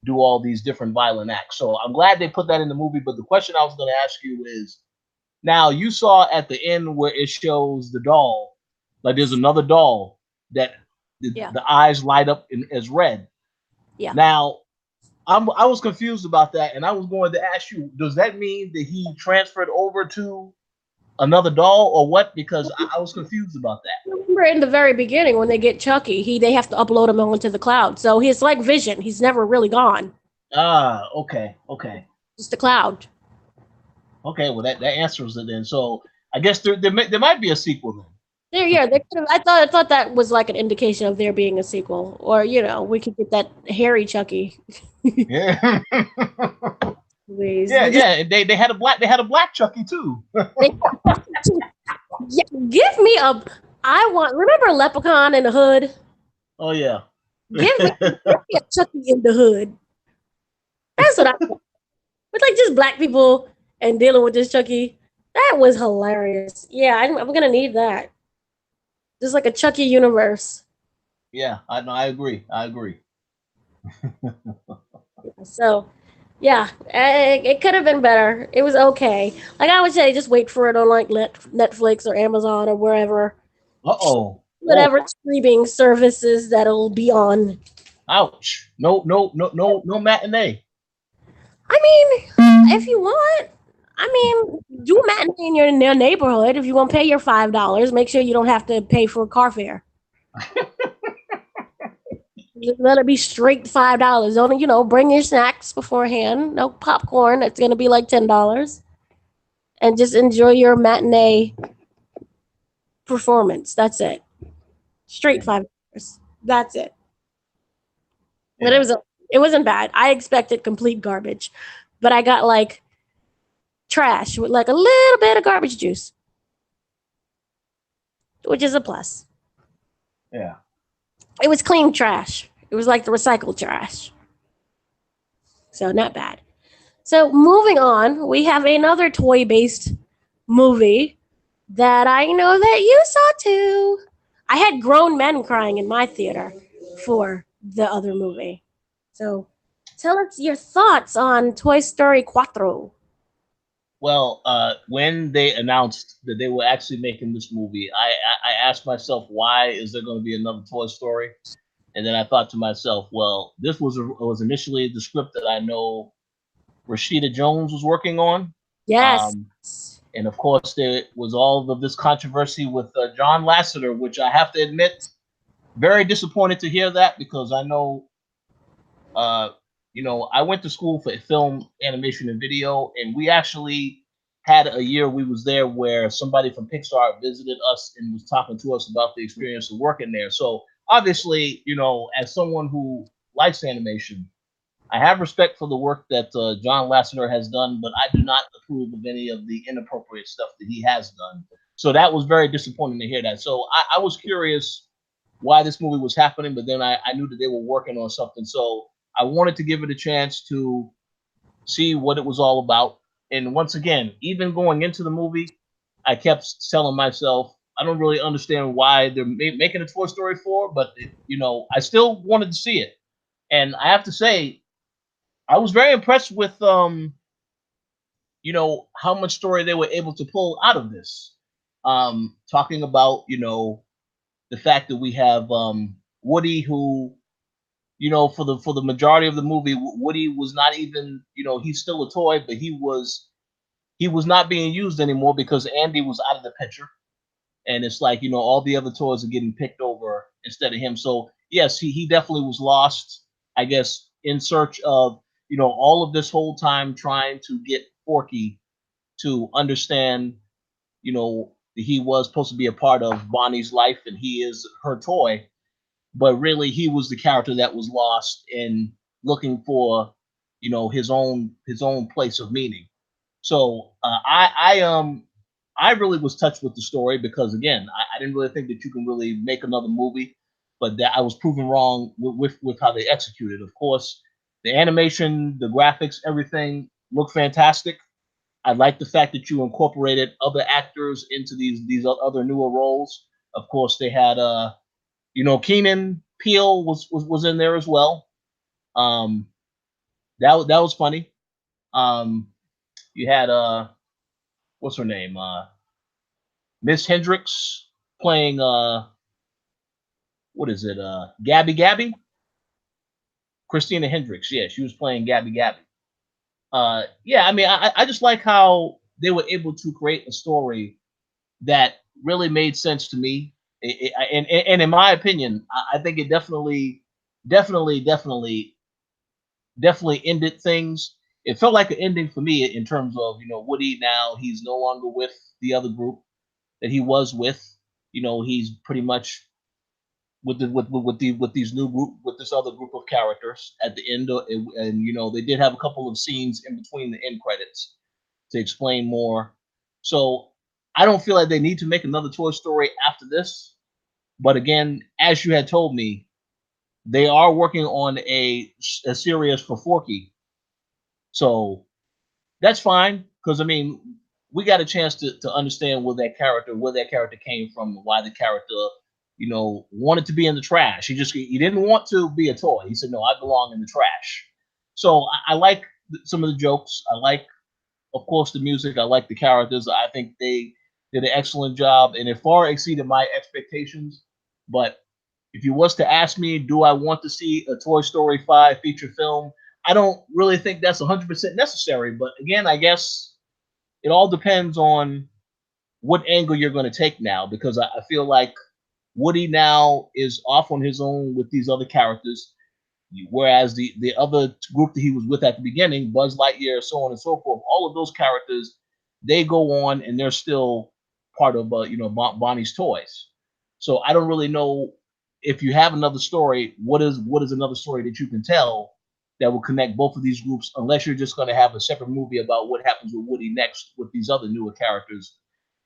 A: do all these different violent acts. So I'm glad they put that in the movie. But the question I was going to ask you is, now you saw at the end where it shows the doll, like there's another doll that the eyes light up as red.
B: Yeah.
A: Now I was confused about that, and I was going to ask you, does that mean that he transferred over to another doll or what? Because I was confused about that.
B: Remember in the very beginning when they get Chucky, they have to upload him onto the cloud. So he's like Vision. He's never really gone.
A: Ah, okay.
B: Just the cloud.
A: Okay, well that answers it then. So I guess there might be a sequel then.
B: I thought that was like an indication of there being a sequel, or we could get that hairy Chucky.
A: Yeah. Yeah. They had a black Chucky too.
B: Yeah, give me a. Remember Leprechaun in the Hood?
A: Oh yeah.
B: Give me a Chucky in the Hood. That's what I want. With like just black people and dealing with this Chucky. That was hilarious. Yeah, I'm gonna need that. Just like a Chucky universe.
A: Yeah, I agree.
B: So, yeah, it could have been better. It was okay. Like I would say, just wait for it on like Netflix or Amazon or wherever. Whatever streaming services that it'll be on.
A: Ouch! No matinee.
B: I mean, if you want, do matinee in your neighborhood. If you want to pay your $5, make sure you don't have to pay for car fare. Just let it be straight $5. Don't bring your snacks beforehand. No popcorn. It's gonna be like $10, and just enjoy your matinee performance. That's it. Straight $5. That's it. But it wasn't bad. I expected complete garbage, but I got like trash with like a little bit of garbage juice, which is a plus.
A: Yeah.
B: It was clean trash. It was like the recycled trash. So not bad. So moving on, we have another toy-based movie that I know that you saw too. I had grown men crying in my theater for the other movie. So tell us your thoughts on Toy Story 4.
A: Well, when they announced that they were actually making this movie, I asked myself, why is there going to be another Toy Story? And then I thought to myself, well, this was initially the script that I know Rashida Jones was working on.
B: Yes.
A: And of course, there was all of this controversy with John Lasseter, which I have to admit, very disappointed to hear that because I know, uh, I went to school for film, animation, and video, and we actually had a year we was there where somebody from Pixar visited us and was talking to us about the experience of working there. So obviously, as someone who likes animation, I have respect for the work that John Lasseter has done, but I do not approve of any of the inappropriate stuff that he has done. So that was very disappointing to hear that. So I was curious why this movie was happening, but then I knew that they were working on something. So I wanted to give it a chance to see what it was all about. And once again, even going into the movie, I kept telling myself, I don't really understand why they're making a Toy Story 4, but I still wanted to see it. And I have to say, I was very impressed with how much story they were able to pull out of this. Talking about, the fact that we have Woody who, for the majority of the movie, Woody was not even, he's still a toy, but he was not being used anymore because Andy was out of the picture. And it's like, all the other toys are getting picked over instead of him. So yes, he definitely was lost, I guess, in search of, all of this whole time trying to get Forky to understand, he was supposed to be a part of Bonnie's life and he is her toy, but really he was the character that was lost in looking for, his own place of meaning. So I really was touched with the story because again, I didn't really think that you can really make another movie, but that I was proven wrong with how they executed. Of course, the animation, the graphics, everything looked fantastic. I like the fact that you incorporated other actors into these other newer roles. Of course, they had Keenan Peele was in there as well. Um, that was funny. Um, you had what's her name? Miss Hendricks playing what is it? Gabby Gabby? Christina Hendricks. Yeah, she was playing Gabby Gabby. Yeah, I mean, I just like how they were able to create a story that really made sense to me. And in my opinion, I think it definitely, definitely, definitely ended things. It felt like an ending for me in terms of Woody now he's no longer with the other group that he was with. He's pretty much with these new group with this other group of characters at the end and they did have a couple of scenes in between the end credits to explain more. So I don't feel like they need to make another Toy Story after this. But again, as you had told me, they are working on a series for Forky. So that's fine because I mean we got a chance to understand where that character came from, why the character wanted to be in the trash. He didn't want to be a toy. He said, "No, I belong in the trash." So I like some of the jokes. I like, of course, the music. I like the characters. I think they did an excellent job, and it far exceeded my expectations. But if you was to ask me, do I want to see a Toy Story 5 feature film? I don't really think that's 100% necessary. But again, I guess it all depends on what angle you're going to take now, because I feel like Woody now is off on his own with these other characters, whereas the other group that he was with at the beginning, Buzz Lightyear, so on and so forth, all of those characters, they go on and they're still part of Bonnie's toys. So I don't really know if you have another story. What is another story that you can tell that will connect both of these groups, unless you're just going to have a separate movie about what happens with Woody next with these other newer characters.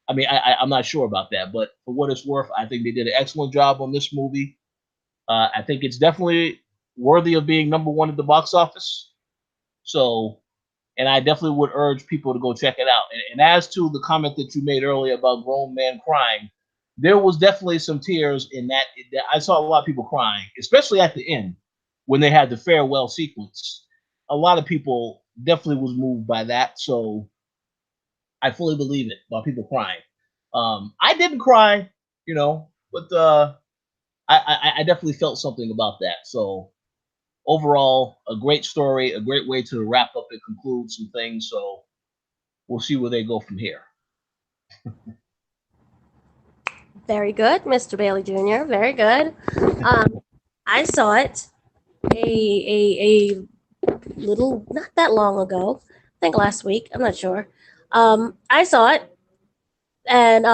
A: I mean, I'm not sure about that, but for what it's worth, I think they did an excellent job on this movie. I think it's definitely worthy of being number one at the box office. So, and I definitely would urge people to go check it out. And as to the comment that you made earlier about grown men crying, there was definitely some tears in that. I saw a lot of people crying, especially at the end when they had the farewell sequence. A lot of people definitely was moved by that. So I fully believe it about people crying. I didn't cry, but I definitely felt something about that. So overall, a great story, a great way to wrap up and conclude some things. So we'll see where they go from here.
B: Very good, Mr. Bailey Jr. Very good. I saw it a little not that long ago. I think last week. I'm not sure. I saw it, and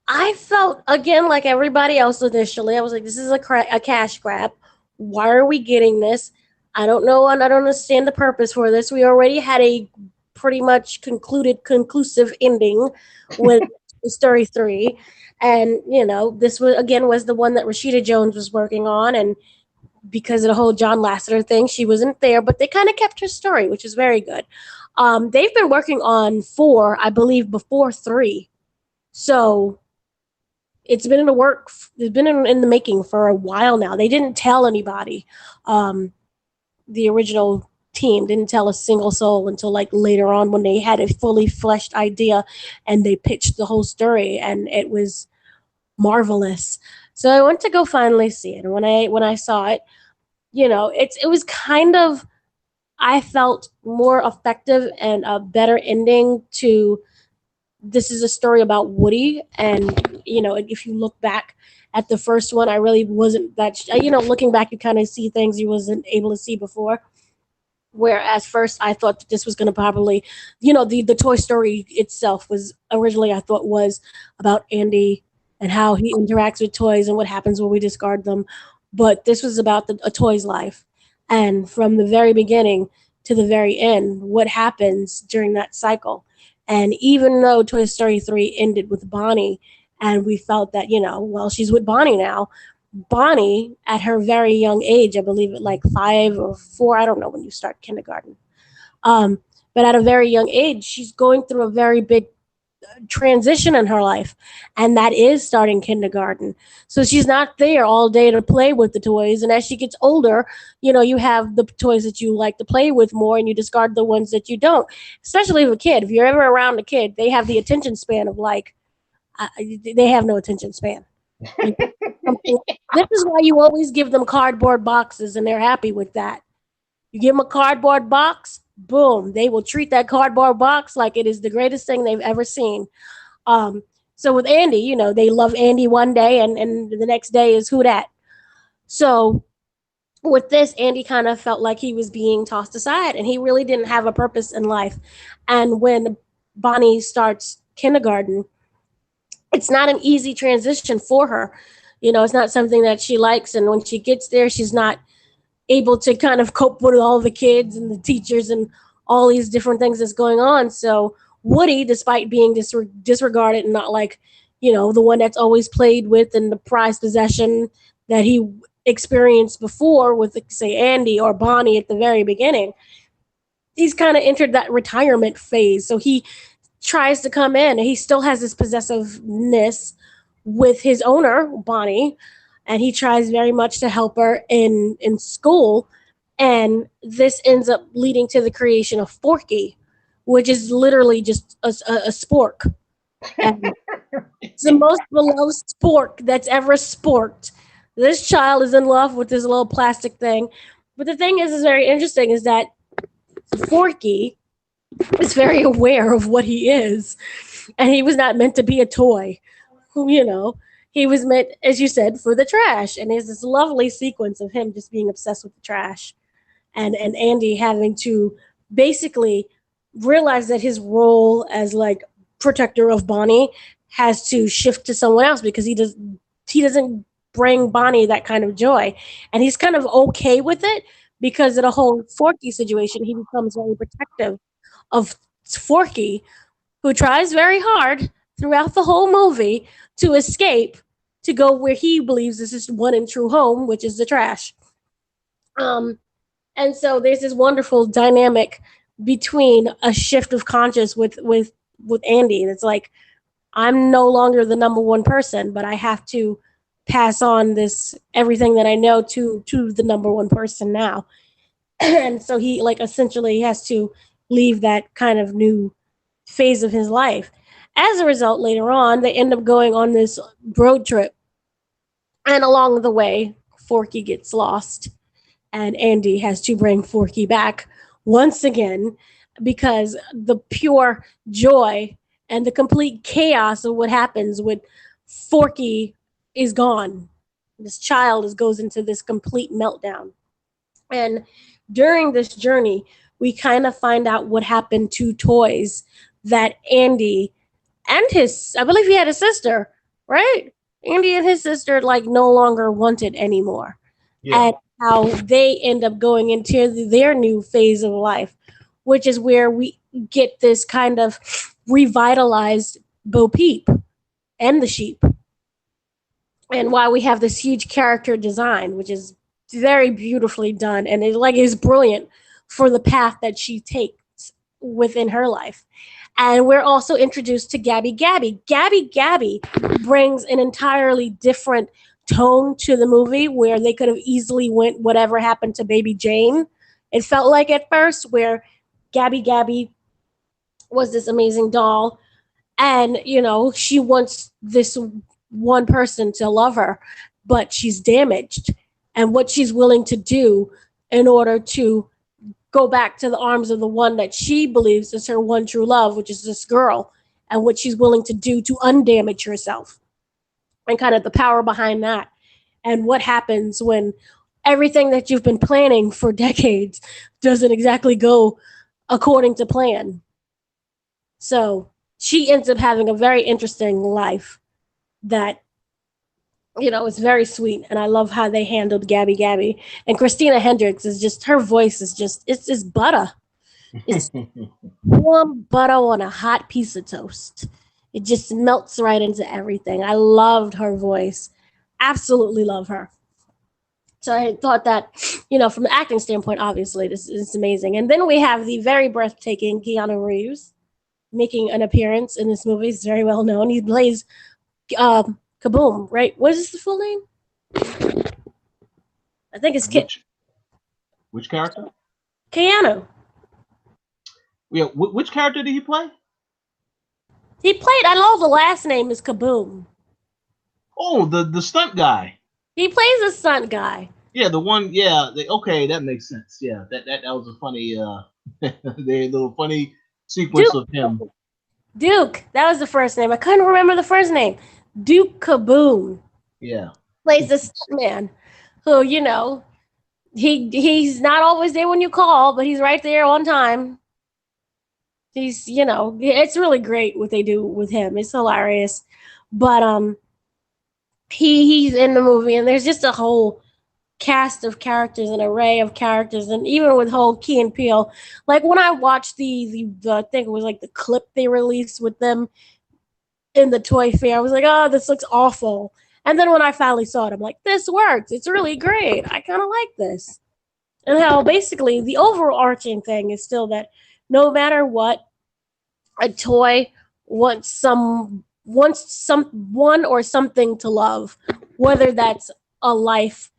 B: I felt again like everybody else initially. I was like, "This is a cash grab. Why are we getting this? I don't know, and I don't understand the purpose for this. We already had a pretty much conclusive ending with Story 3, and this was the one that Rashida Jones was working on, and because of the whole John Lasseter thing, she wasn't there, but they kind of kept her story, which is very good. They've been working on 4, I believe, before 3, so it's been in the work. It's been in the making for a while now. They didn't tell anybody. The original team didn't tell a single soul until like later on when they had a fully fleshed idea and they pitched the whole story, and it was marvelous. So I went to go finally see it, and when I saw it, it was kind of, I felt more effective and a better ending to, this is a story about Woody. And, if you look back at the first one, I really wasn't looking back, you kind of see things you wasn't able to see before. Whereas first I thought that this was going to probably, the Toy Story itself was originally, I thought, was about Andy and how he interacts with toys and what happens when we discard them. But this was about a toy's life. And from the very beginning to the very end, what happens during that cycle. And even though Toy Story 3 ended with Bonnie, and we felt that, well, she's with Bonnie now, Bonnie, at her very young age, I believe at like 5 or 4, I don't know when you start kindergarten. Um, but at a very young age, she's going through a very big transition in her life, and that is starting kindergarten. So she's not there all day to play with the toys. And as she gets older, you have the toys that you like to play with more, and you discard the ones that you don't. Especially with a kid, if you're ever around a kid, they have the attention span of like, they have no attention span. Like, this is why you always give them cardboard boxes, and they're happy with that. You give them a cardboard box, boom, they will treat that cardboard box like it is the greatest thing they've ever seen. Um, so with Andy, they love Andy one day, and the next day is who dat. So with this, Andy kind of felt like he was being tossed aside, and he really didn't have a purpose in life. And when Bonnie starts kindergarten, it's not an easy transition for her. It's not something that she likes, and when she gets there, she's not able to kind of cope with all the kids and the teachers and all these different things that's going on. So Woody, despite being disregarded and not like, the one that's always played with and the prized possession that he experienced before with, say, Andy or Bonnie at the very beginning, he's kind of entered that retirement phase. So he tries to come in, and he still has this possessiveness with his owner, Bonnie, and he tries very much to help her in school. And this ends up leading to the creation of Forky, which is literally just a spork. And it's the most beloved spork that's ever sporked. This child is in love with this little plastic thing. But the thing is very interesting, is that Forky is very aware of what he is. And he was not meant to be a toy. He was meant, as you said, for the trash. And there's this lovely sequence of him just being obsessed with the trash, and Andy having to basically realize that his role as like protector of Bonnie has to shift to someone else, because he doesn't bring Bonnie that kind of joy. And he's kind of okay with it because of the whole Forky situation. He becomes very protective of Forky, who tries very hard throughout the whole movie to escape to go where he believes is his one and true home, which is the trash. Um, and so there's this wonderful dynamic between a shift of conscience with Andy. It's like, I'm no longer the number one person, but I have to pass on this everything that I know to the number one person now. And so he like essentially has to leave that kind of new phase of his life. As a result, later on, they end up going on this road trip, and along the way, Forky gets lost, and Andy has to bring Forky back once again, because the pure joy and the complete chaos of what happens with Forky is gone. This child goes into this complete meltdown. And during this journey, we kind of find out what happened to toys that Andy and his, I believe he had a sister, right? Andy and his sister like no longer wanted anymore.
A: Yeah.
B: And how they end up going into their new phase of life, which is where we get this kind of revitalized Bo Peep and the sheep, and why we have this huge character design, which is very beautifully done and it like is brilliant for the path that she takes within her life. And we're also introduced to Gabby Gabby. Gabby Gabby brings an entirely different tone to the movie where they could have easily went whatever happened to Baby Jane. It felt like at first where Gabby Gabby was this amazing doll and she wants this one person to love her, but she's damaged, and what she's willing to do in order to go back to the arms of the one that she believes is her one true love, which is this girl, and what she's willing to do to undamage herself, and kind of the power behind that, and what happens when everything that you've been planning for decades doesn't exactly go according to plan. So she ends up having a very interesting life that is very sweet, and I love how they handled Gabby Gabby. And Christina Hendricks is just, her voice is just, it's just butter. It's warm butter on a hot piece of toast. It just melts right into everything. I loved her voice. Absolutely love her. So I thought that, from an acting standpoint, obviously, this is amazing. And then we have the very breathtaking Keanu Reeves making an appearance in this movie. He's very well known. He plays Kaboom, right? What is the full name? I think it's
A: Which character?
B: Keanu.
A: Yeah, which character did he play?
B: He played, I know the last name is Kaboom.
A: Oh, the stunt guy.
B: He plays a stunt guy.
A: Yeah, the one. Yeah, okay, that makes sense. Yeah, that was a funny, the little funny sequence
B: Duke.
A: of him.
B: Duke. That was the first name. I couldn't remember the first name. Duke Kaboom.
A: Yeah.
B: Plays the stuntman who, he's not always there when you call, but he's right there on time. He's, it's really great what they do with him. It's hilarious. But he's in the movie, and there's just a whole cast of characters, an array of characters, and even with whole Key and Peele, like when I watched the I think it was like the clip they released with them in the toy fair, I was like, oh, this looks awful. And then when I finally saw it, I'm like, this works. It's really great. I kind of like this. And how basically the overarching thing is still that no matter what, a toy wants someone or something to love, whether that's a life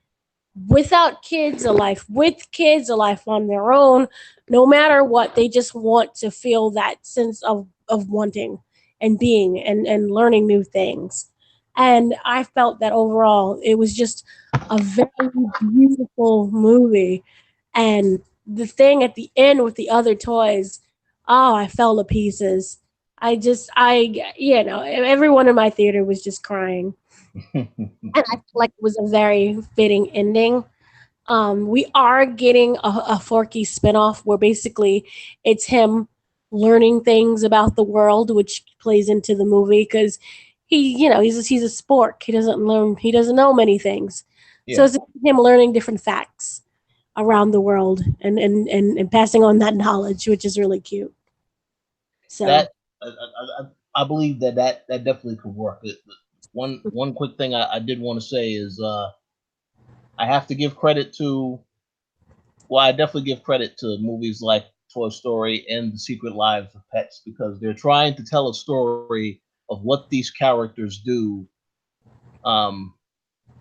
B: without kids, a life with kids, a life on their own. No matter what, they just want to feel that sense of wanting and being and learning new things. And I felt that overall it was just a very beautiful movie. And the thing at the end with the other toys, oh, I fell to pieces. Everyone in my theater was just crying. And I feel like it was a very fitting ending. We are getting a Forky spinoff where basically it's him learning things about the world, which plays into the movie because he's a spork. He doesn't know many things. Yeah. So it's him learning different facts around the world and passing on that knowledge, which is really cute. So
A: that I believe that definitely could work. One quick thing I did want to say is I have to give credit to. Well, I definitely give credit to movies like Toy Story and The Secret Lives of Pets because they're trying to tell a story of what these characters do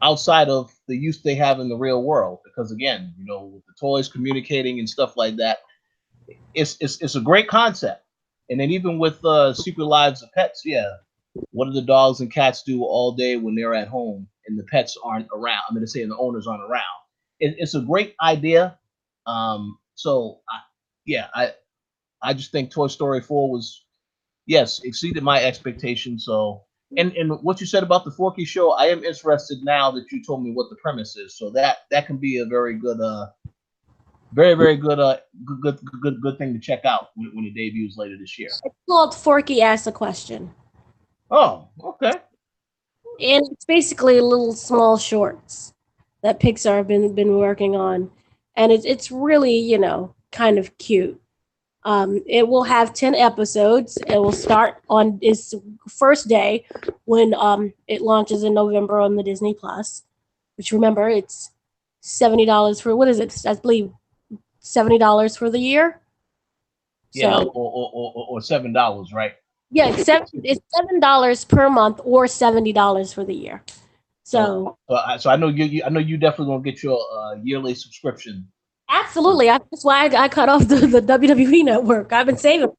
A: outside of the use they have in the real world. Because again, with the toys communicating and stuff like that, it's a great concept. And then even with Secret Lives of Pets, yeah, what do the dogs and cats do all day when they're at home and the pets aren't around? I mean, to say the owners aren't around. It's a great idea. I just think Toy Story 4 was yes, exceeded my expectations. So, and what you said about the Forky show, I am interested now that you told me what the premise is. So that can be a very good, very good, good thing to check out when it debuts later this year.
B: It's called Forky Ask a Question.
A: Oh, okay.
B: And it's basically little small shorts that Pixar have been working on. And it's really, kind of cute. It will have 10 episodes. It will start on its first day when it launches in November on the Disney Plus, which remember it's $70 for what is it? I believe $70 for the year.
A: Yeah,
B: So
A: or $7, right?
B: yeah, it's $7 per month or $70 for the year. So
A: So I know I know you definitely gonna get your yearly subscription.
B: absolutely, that's why I cut off the WWE network. I've been saving.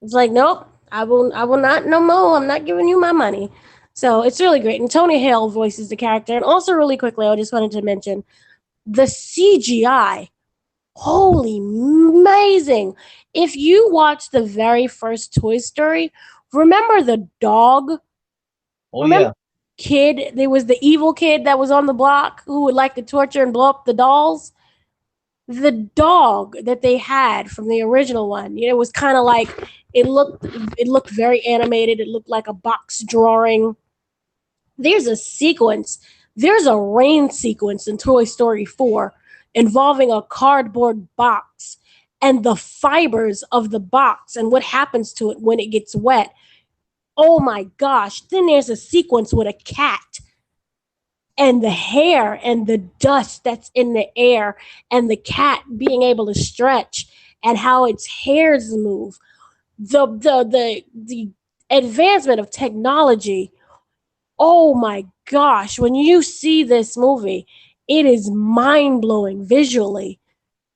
B: It's like, nope, I will not, no more. I'm not giving you my money. So it's really great. And Tony Hale voices the character. And also, really quickly, I just wanted to mention the CGI. Holy amazing. If you watch the very first Toy Story, remember the dog?
A: Oh
B: Remember
A: yeah,
B: kid? There was the evil kid that was on the block who would like to torture and blow up the dolls. The dog that they had from the original one, it was kind of like it looked very animated. It looked like a box drawing. There's a sequence, there's a rain sequence in Toy Story 4 involving a cardboard box and the fibers of the box and what happens to it when it gets wet. Oh my gosh. Then there's a sequence with a cat and the hair and the dust that's in the air and the cat being able to stretch and how its hairs move. The advancement of technology. Oh my gosh, when you see this movie, it is mind-blowing visually.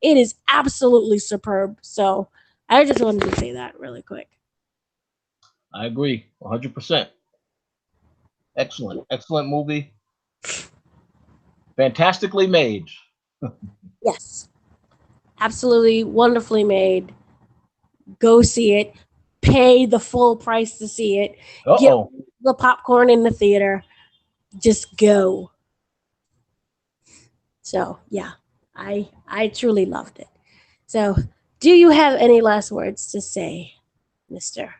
B: It is absolutely superb. So, I just wanted to say that really quick.
A: I agree, 100%. Excellent movie, fantastically made.
B: Yes. Absolutely wonderfully made. Go see it. Pay the full price to see it.
A: Uh
B: Get
A: oh.
B: the popcorn in the theater. Just go. So, yeah. I truly loved it. So, do you have any last words to say, Mister?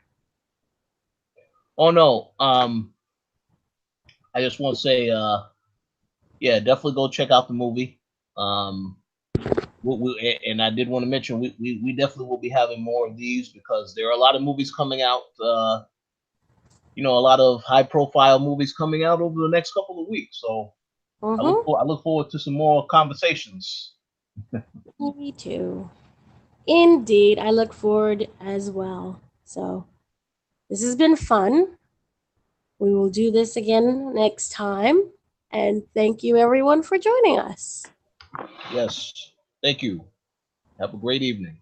A: Oh no. I just want to say, yeah, definitely go check out the movie. Um, and I did want to mention we definitely will be having more of these because there are a lot of movies coming out. A lot of high profile movies coming out over the next couple of weeks. So
B: Mm-hmm.
A: I look forward to some more conversations.
B: Me too. Indeed, I look forward as well. So, this has been fun. We will do this again next time. And thank you, everyone, for joining us.
A: Yes, thank you. Have a great evening.